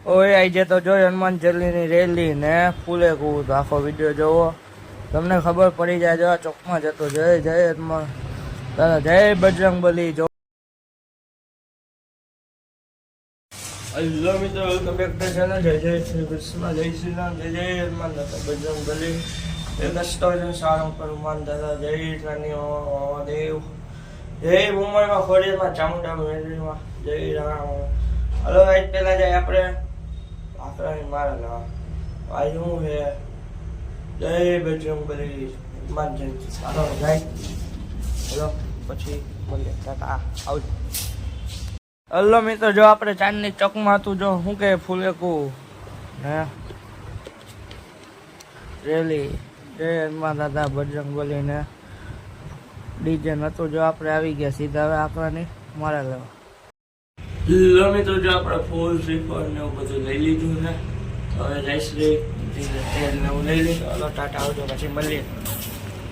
ઓય આજે તો જોઈ હનુમાન જલ્લીની રેલી ને ફૂલે કૂવું તો આખો વિડીયો જોવો તમને ખબર પડી જાય. જો આ ચોકમાં જતો જય જય હનુમાન દાદા જય બજરંગબલી. જો હેલો મિત્રો, વેલકમ બેક ટુ ચેનલ. જય જય શ્રી કૃષ્ણ, જય શ્રી રામ, જય જય હનુમાન દાદા બજરંગબલી. કષ્ટભંજન સારંગ હનુમાન દાદા જય નાની મહાદેવ જય મુંબઈમાં ખોડિયારમાં ચામુંડા મેળવીમાં જય રામ. હલો આજ પહેલા જાય આપણે આકરાની મારા લેવા આજ હું હે જય બજરંગબલી હનુમાન જયંતિ સારો જાય. હલો પછી મળીએ, ટાટા આવજો. હલો મિત્રો, જો આપણે ચાંદની ચોકમાં હતું, જો શું કે ફૂલેકું હે રેલી જય હનુમાન દાદા બજરંગબલી ને ડીજે નતું. જો આપણે આવી ગયા સીધા હવે આકરાની મારા લેવા. હેલો મિત્રો, જો આપણે ફૂલ શ્રીફળ ને એવું બધું લઈ લીધું ને હવે જયશ્રી તેલ ને એવું લઈ લીધું. હલો ટાટા આવજો, પછી મળીએ.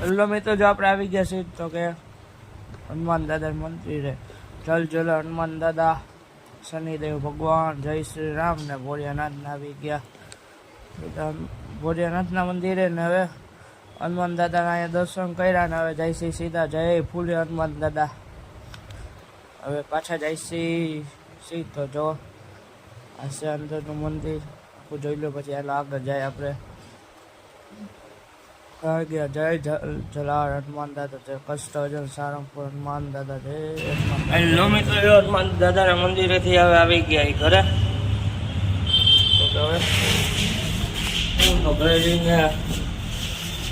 હેલો મિત્રો, જો આપણે આવી ગયા છીએ તો કે હનુમાન દાદા મંદિરે જલ જલ હનુમાન દાદા શનિદેવ ભગવાન જય શ્રી રામ ને ભોળિયાનાથને આવી ગયા ભોળિયાનાથના મંદિરે ને હવે હનુમાન દાદાના અહીંયા દર્શન કર્યા ને હવે જયશ્રી સીધા જય ફૂલે હનુમાન દાદા. હવે પાછા જયશ્રી તો જો આ છે અંદરનું મંદિર આખું જોઈ લો, પછી હાલ આગળ જાય આપણે ગયા જય જલાર હનુમાન દાદા જય કષ્ટભંજન સારંગપુર હનુમાન દાદા જય હનુમાન. હેલો મિત્રો, હનુમાન દાદાના મંદિરેથી હવે આવી ગયા એ ઘરે. તો હવે ઘરે જઈને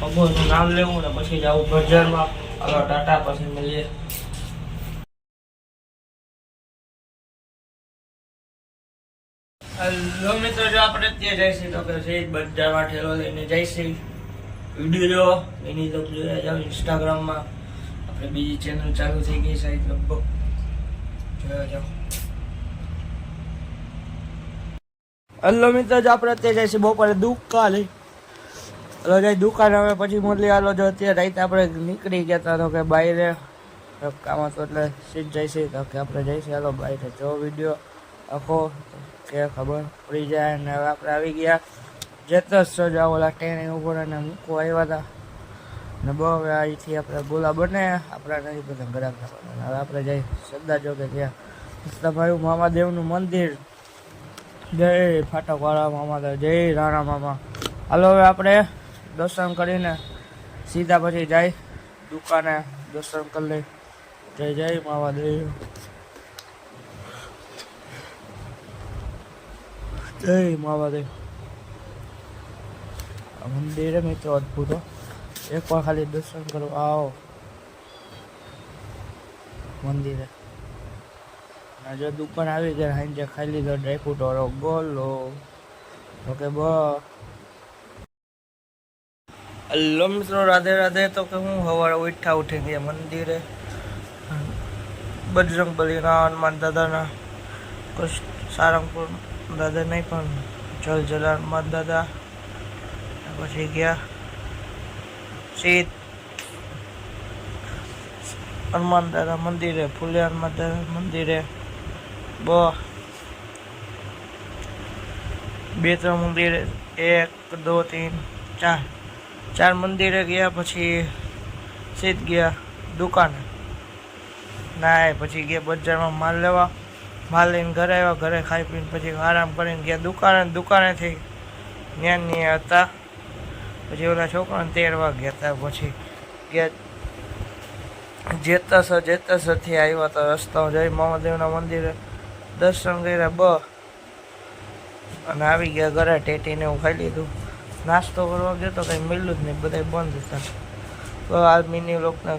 ભગવાનનું નામ લેવું ને પછી જવું બજારમાં. હવે ટાટા, પછી મળીએ. હેલો મિત્રો, જો આપણે ત્યાં જઈશું તો કે છે બજારમાં ઠેલો લઈને જઈશું. વિડીયો જો એની તો જોયા જાઓ ઇન્સ્ટાગ્રામમાં. આપણે બીજી ચેનલ ચાલુ થઈ ગઈ સાઈડ લગભગ જોયા જાઓ. હેલો મિત્રો, જો આપણે અત્યારે જઈશું બપોરે દુકાને. હલો જાય દુકાન. હવે પછી મોટલી હાલો જો અત્યારે રાઈત આપણે નીકળી ગયા હતા તો કે બાયરે કામ હતું એટલે સીટ જઈશું તો કે આપણે જઈશું. હાલો બાયરે જો વિડીયો આખો કે ખબર પડી જાય. ને હવે આપણે આવી ગયા જેતસ સજા ઓલા ટ્રેન ઉપર અને મૂકવા આવ્યા હતા ને બહુ હવે અહીંથી આપણે ગોલા બને આપણા નથી બધા ગરાક. હવે આપણે જઈ શ્રદ્ધા જો કે ત્યાં ભાઈ મામાદેવનું મંદિર જય ફાટકવાળા મામાદેવ જય રાણા મામા. હાલો હવે આપણે દર્શન કરીને સીધા પછી જાય દુકાને દર્શન કરી લઈ. જય જય મહાદેવ જય મહાદેવ. મંદિરે મિત્રો અદભુત, એકવાર ખાલી દર્શન કરો આવો મંદિરે. જો દુકાન આવી ગયા હાંજે ખાઈ લીધો ડ્રાયફ્રૂટ વાળો ગોલો તો કે હેલો મિત્રો, રાધે રાધે. તો કે હું સવારે ઉઠી ગયા મંદિરે બજરંગબલીના હનુમાન દાદાના સારંગપુર દાદા નહીં પણ જલ જલાર હનુમાન દાદા. પછી ગયા સીત હનુમાન દાદા મંદિરે ફૂલે હનુમાન દાદા મંદિરે બે ત્રણ મંદિરે 1 2 3 4 મંદિરે ગયા. પછી સીધ ગયા દુકાને ના પછી ગયા બજારમાં માલ લેવા. માલ લઈને ઘરે આવ્યા, ઘરે ખાઈ પીને પછી આરામ કરીને ગયા દુકાનેથી ત્યાં હતા. પછી ઓલા છોકરાને તેડવા ગયા હતા. પછી ગયા જેતસરથી આવ્યા હતા રસ્તા જય મહાદેવના મંદિરે દર્શન કર્યા અને આવી ગયા ઘરે. ટેટીને એવું ખાઈ લીધું. નાસ્તો કરવા ગયો તો કંઈ મળ્યું જ નહીં, બધા બંધ હતા. તો આ મિની લોકને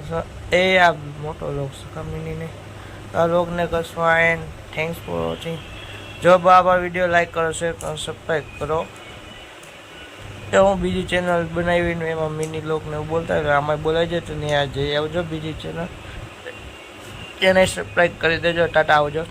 આ મોટો લોક મિની નહીં આ લોકને કરશું એન્ડ થેન્ક્સ ફોર વોચિંગ. જો આ વિડીયો લાઈક કરો, શેર કરો, સબસ્ક્રાઈબ કરો. તો હું બીજી ચેનલ બનાવીને એમાં મિની લોકને એવું બોલતા હોય આમાં બોલાઈ જાય તો નહીં આ જઈ આવજો બીજી ચેનલ તેને સબસ્ક્રાઈબ કરી દેજો. ટાટા આવજો.